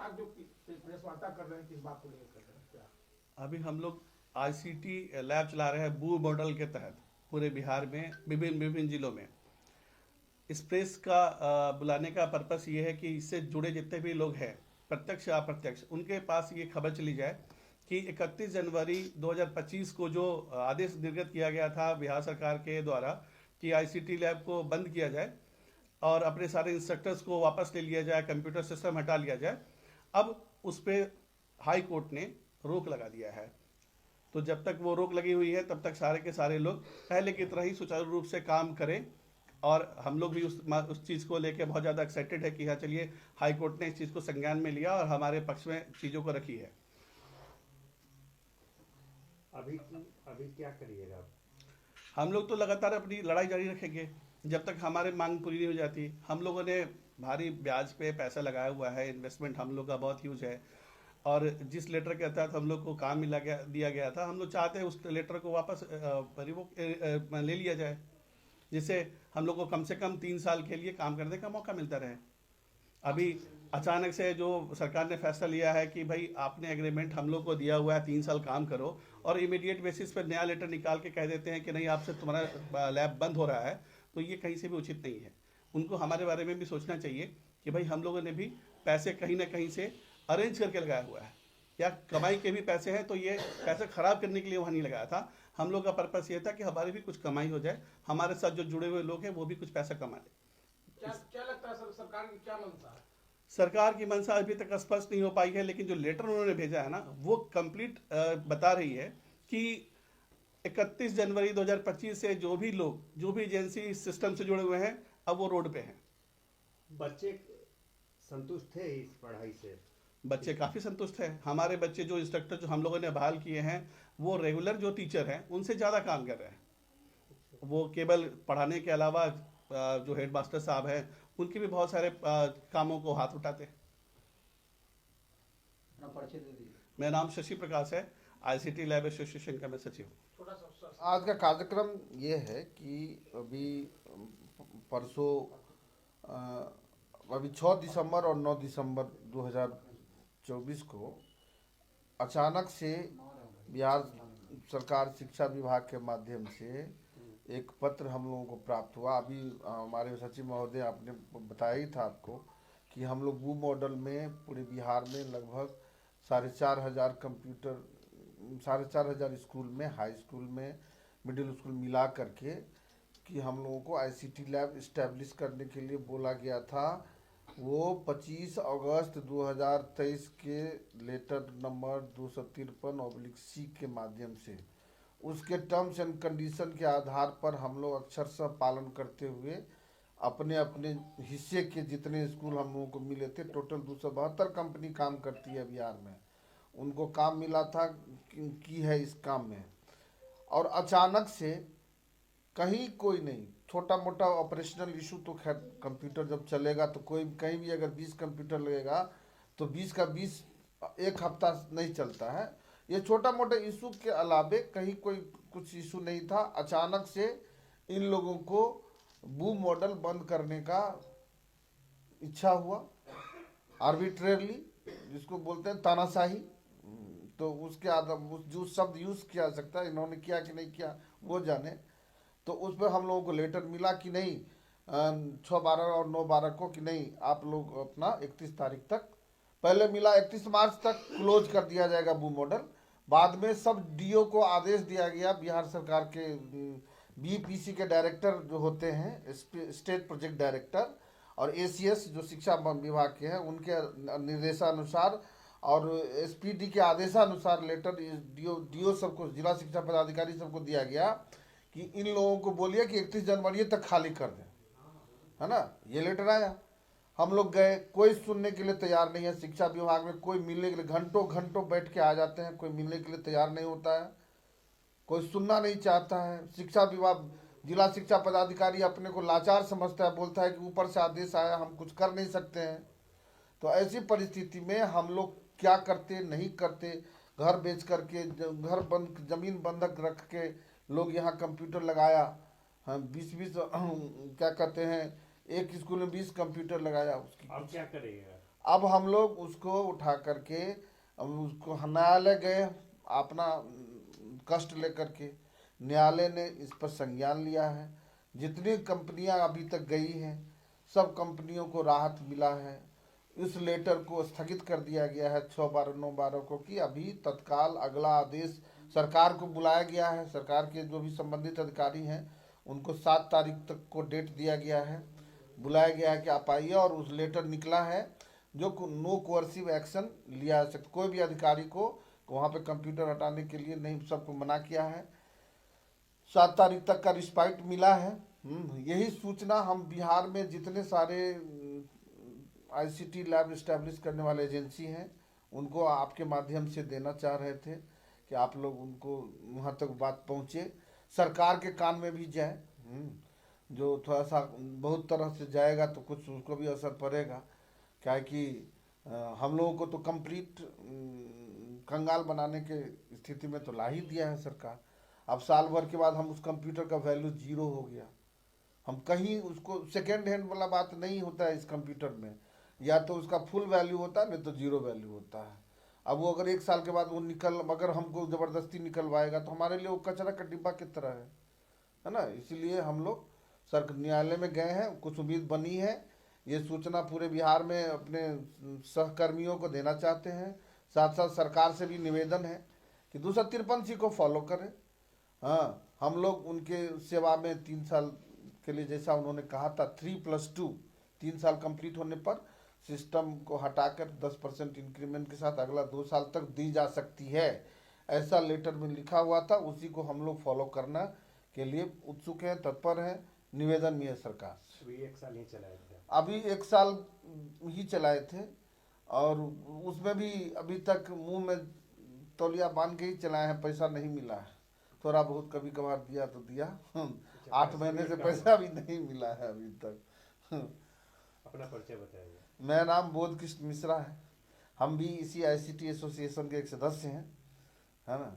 आज जो प्रेस वार्ता कर रहे हैं किस बात को लेकर कर रहे हैं क्या? अभी हम लोग आईसीटी लैब चला रहे हैं बू मॉडल के तहत पूरे बिहार में विभिन्न विभिन्न जिलों में। इस प्रेस का बुलाने का पर्पस ये है कि इससे जुड़े जितने भी लोग हैं प्रत्यक्ष या अप्रत्यक्ष, उनके पास ये खबर चली जाए कि 31 जनवरी 2025 को जो आदेश निर्गत किया गया था बिहार सरकार के द्वारा कि आईसीटी लैब को बंद किया जाए और अपने सारे इंस्ट्रक्टर्स को वापस ले लिया जाए, कंप्यूटर सिस्टम हटा लिया जाए, अब उस पर हाई कोर्ट ने रोक लगा दिया है। तो जब तक वो रोक लगी हुई है तब तक सारे के सारे लोग पहले की तरह ही सुचारू रूप से काम करें। और हम लोग भी उस चीज़ को लेकर बहुत ज़्यादा एक्साइटेड है कि हाँ चलिए, हाई कोर्ट ने इस चीज़ को संज्ञान में लिया और हमारे पक्ष में चीज़ों को रखी है। अभी क्या करिएगा? हम लोग तो लगातार अपनी लड़ाई जारी रखेंगे जब तक हमारे मांग पूरी नहीं हो जाती। हम लोगों ने भारी ब्याज पे पैसा लगाया हुआ है, इन्वेस्टमेंट हम लोग का बहुत ह्यूज है, और जिस लेटर के तहत हम लोग को काम दिया गया था, हम लोग चाहते हैं उस लेटर को वापस रिवोक ले लिया जाए, जिससे हम लोग को कम से कम 3 साल के लिए काम करने का मौका मिलता रहे। अभी अचानक से जो सरकार ने फैसला लिया है कि भाई आपने एग्रीमेंट हम लोग को दिया हुआ है 3 साल काम करो, और इमीडिएट बेसिस पर नया लेटर निकाल के कह देते हैं कि नहीं आपसे तुम्हारा लैब बंद हो रहा है, तो ये कहीं से भी उचित नहीं है। उनको हमारे बारे में भी सोचना चाहिए कि भाई हम लोगों ने भी पैसे कहीं ना कहीं से अरेंज करके लगाया हुआ है, या कमाई के भी पैसे हैं, तो ये पैसे खराब करने के लिए वहाँ नहीं लगाया था। हम लोग का पर्पस ये था कि हमारी भी कुछ कमाई हो जाए, हमारे साथ जो जुड़े हुए लोग हैं वो भी कुछ पैसा कमा लें। क्या लगता है सर, सरकार की क्या मंशा है? सरकार की मंशा अभी तक स्पष्ट नहीं हो पाई है, लेकिन जो लेटर उन्होंने भेजा है ना, वो कंप्लीट बता रही है कि 31 जनवरी 2025 से जो भी लोग, जो भी एजेंसी इस सिस्टम से जुड़े हुए हैं, अब वो रोड पे हैं। बच्चे संतुष्ट थे इस पढ़ाई से? बच्चे काफ़ी संतुष्ट हैं। हमारे बच्चे जो इंस्ट्रक्टर जो हम लोगों ने बहाल किए हैं, वो रेगुलर जो टीचर हैं उनसे ज़्यादा काम कर रहे हैं। वो केवल पढ़ाने के अलावा जो हेड मास्टर साहब हैं उनके भी बहुत सारे कामों को हाथ उठाते हैं। मेरा नाम शशि प्रकाश है, आईसीटी लैब एसोसिएशन का मैं सचिव हूँ। आज का कार्यक्रम ये है कि अभी परसों अभी 6 दिसंबर और 9 दिसंबर 2024 को अचानक से बिहार सरकार शिक्षा विभाग के माध्यम से एक पत्र हम लोगों को प्राप्त हुआ। अभी हमारे सचिव महोदय आपने बताया ही था आपको कि हम लोग वो मॉडल में पूरे बिहार में लगभग 4,500 कंप्यूटर, 4,500 स्कूल में, हाई स्कूल में, मिडिल स्कूल मिला करके कि हम लोगों को आईसीटी लैब इस्टेब्लिश करने के लिए बोला गया था। वो 25 अगस्त 2023 के लेटर नंबर 253/C के माध्यम से उसके टर्म्स एंड कंडीशन के आधार पर हम लोग अक्षरशः पालन करते हुए अपने अपने हिस्से के जितने स्कूल हम लोगों को मिले थे, टोटल 272 कंपनी काम करती है बिहार में, उनको काम मिला था की है इस काम में। और अचानक से कहीं कोई नहीं, छोटा मोटा ऑपरेशनल इशू तो खैर कंप्यूटर जब चलेगा तो कोई कहीं भी अगर 20 कंप्यूटर लगेगा तो 20 का 20 एक हफ्ता नहीं चलता है। ये छोटा मोटा इशू के अलावे कहीं कोई कुछ इशू नहीं था। अचानक से इन लोगों को बू मॉडल बंद करने का इच्छा हुआ, आर्बिट्रेरली, जिसको बोलते हैं तानाशाही। तो उसके आधार जो शब्द यूज़ किया जा सकता है, इन्होंने किया कि नहीं किया वो जाने। तो उस पर हम लोगों को लेटर मिला कि नहीं 6/12 और 9/12 को कि नहीं आप लोग अपना 31 तारीख तक, पहले मिला 31 मार्च तक क्लोज कर दिया जाएगा बू मॉडल। बाद में सब डीओ को आदेश दिया गया, बिहार सरकार के बीपीसी के डायरेक्टर जो होते हैं, स्टेट प्रोजेक्ट डायरेक्टर, और एसीएस जो शिक्षा विभाग के हैं, उनके निर्देशानुसार और एसपीडी के आदेशानुसार लेटर डीओ सबको, जिला शिक्षा पदाधिकारी सबको दिया गया कि इन लोगों को बोलिए कि 31 जनवरी तक खाली कर दें, है ना। ये लेटर आया, हम लोग गए, कोई सुनने के लिए तैयार नहीं है। शिक्षा विभाग में कोई मिलने के लिए घंटों घंटों बैठ के आ जाते हैं, कोई मिलने के लिए तैयार नहीं होता है, कोई सुनना नहीं चाहता है। शिक्षा विभाग, जिला शिक्षा पदाधिकारी अपने को लाचार समझता है, बोलता है कि ऊपर से आदेश आया, हम कुछ कर नहीं सकते हैं। तो ऐसी परिस्थिति में हम लोग क्या करते नहीं करते, घर बेच करके, घर बंद, जमीन बंधक रख के लोग यहाँ कंप्यूटर लगाया। हम 20 क्या कहते हैं, एक स्कूल में 20 कंप्यूटर लगाया। उसकी अब क्या करेगा? अब हम लोग उसको उठा करके हम उसको न्यायालय गए, अपना कष्ट लेकर के न्यायालय ने इस पर संज्ञान लिया है। जितनी कंपनियां अभी तक गई हैं सब कंपनियों को राहत मिला है। इस लेटर को स्थगित कर दिया गया है 6/12/9/12 को कि अभी तत्काल अगला आदेश सरकार को बुलाया गया है। सरकार के जो भी संबंधित अधिकारी हैं उनको 7 तारीख तक को डेट दिया गया है, बुलाया गया है कि आप आइए। और उस लेटर निकला है जो नो कोअर्सिव एक्शन लिया जा सकता, कोई भी अधिकारी को वहाँ पे कंप्यूटर हटाने के लिए नहीं, सबको मना किया है। 7 तारीख तक का रिस्पाइट मिला है। यही सूचना हम बिहार में जितने सारे आईसीटी लैब इस्टेब्लिश करने वाले एजेंसी हैं उनको आपके माध्यम से देना चाह रहे थे कि आप लोग उनको वहाँ तक बात पहुँचे, सरकार के कान में भी जाए। जो थोड़ा सा बहुत तरह से जाएगा तो कुछ उसको भी असर पड़ेगा, क्या है कि हम लोगों को तो कंप्लीट कंगाल बनाने के स्थिति में तो ला ही दिया है सरकार। अब साल भर के बाद हम उस कंप्यूटर का वैल्यू 0 हो गया। हम कहीं उसको सेकेंड हैंड वाला बात नहीं होता है इस कंप्यूटर में, या तो उसका फुल वैल्यू होता है नहीं तो 0 वैल्यू होता है। अब वो अगर 1 साल के बाद वो अगर हमको ज़बरदस्ती निकलवाएगा तो हमारे लिए वो कचरा का डिब्बा की तरह है ना। इसीलिए हम लोग न्यायालय में गए हैं, कुछ उम्मीद बनी है। ये सूचना पूरे बिहार में अपने सहकर्मियों को देना चाहते हैं। साथ साथ सरकार से भी निवेदन है कि 253C को फॉलो करें। हाँ, हम लोग उनके सेवा में 3 साल के लिए, जैसा उन्होंने कहा था 3+2, 3 साल कंप्लीट होने पर सिस्टम को हटाकर 10% इंक्रीमेंट के साथ अगला 2 साल तक दी जा सकती है, ऐसा लेटर में लिखा हुआ था। उसी को हम लोग फॉलो करना के लिए उत्सुक हैं, तत्पर हैं। निवेदन में है सरकार से। अभी 1 साल ही चलाए थे। अभी 1 साल ही चलाए थे और उसमें भी अभी तक मुंह में तौलिया बांध के ही चलाए हैं, पैसा नहीं मिला है। थोड़ा बहुत कभी कभार दिया तो दिया। 8 महीने से पैसा भी नहीं मिला है अभी तक। अपना परिचय बताइए। मेरा नाम बोध कृष्ण मिश्रा है। हम भी इसी आईसीटी एसोसिएशन के एक सदस्य हैं, है ना।